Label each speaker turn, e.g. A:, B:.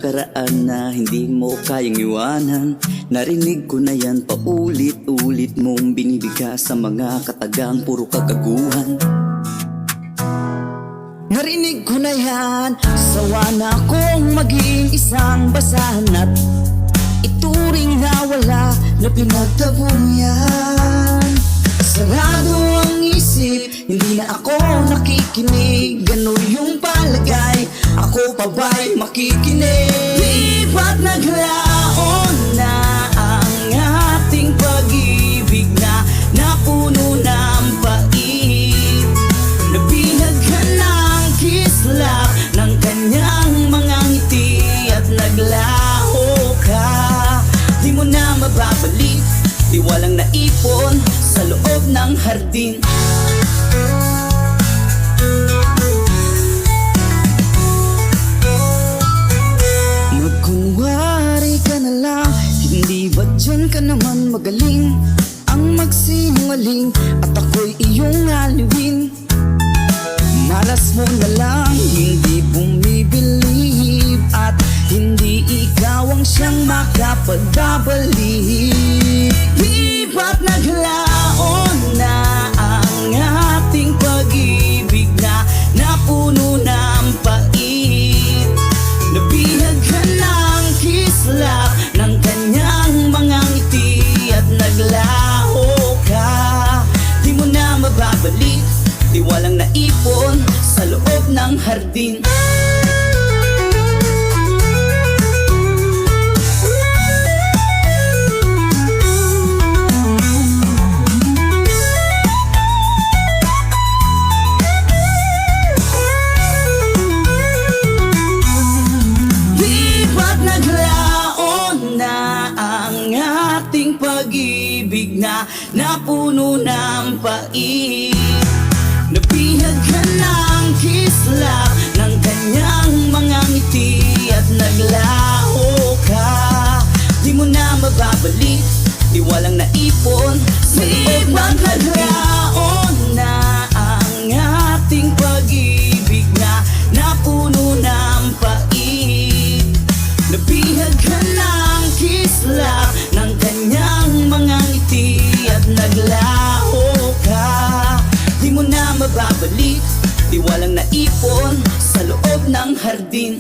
A: nakaraan na hindi mo kayang iwanan. Narinig ko na yan paulit-ulit mong binibigay sa mga katagang puro kagaguhan. Narinig ko na yan, sawa na akong maging isang basahan at ituring na wala na pinagtabong yan. Sarado ang isip, hindi na ako nakikinig. Gano'n yung palagay, ako pa ba'y makikinig? Di ba't naglaon na ang ating pag-ibig na napuno ng pait? Nabinag ka ng kislap ng kanyang mga ngiti at naglaho ka. Di mo na mababalik, di walang naipon sa loob ng hardin. Magkunwari ka na lang, hindi ba dyan ka naman magaling? Ang magsinungaling at ako'y iyong aliwin. Malas mo na lang, hindi bumibilib at hindi ikaw ang siyang makapagbabalik. Di ba't naglaon na ang ating pag-ibig na napuno ng pait? Nabihag ka ng kislap ng kanyang mga ngiti at naglaho ka. Di mo na mababalik, di walang naipon sa loob ng hardin. Pag-ibig na napuno ng pait. Nabihag ka ng kislap ng kanyang mga ngiti at naglaho ka. Di mo na mababalik, di walang naipon sa loob ng naglaon na ang ating pag-ibig na napuno ng pait. Nabihag ka ng kislap ng kanyang mga ngiti at naglaho ka. Di mo na mababalik, di walang naipon sa loob ng hardin.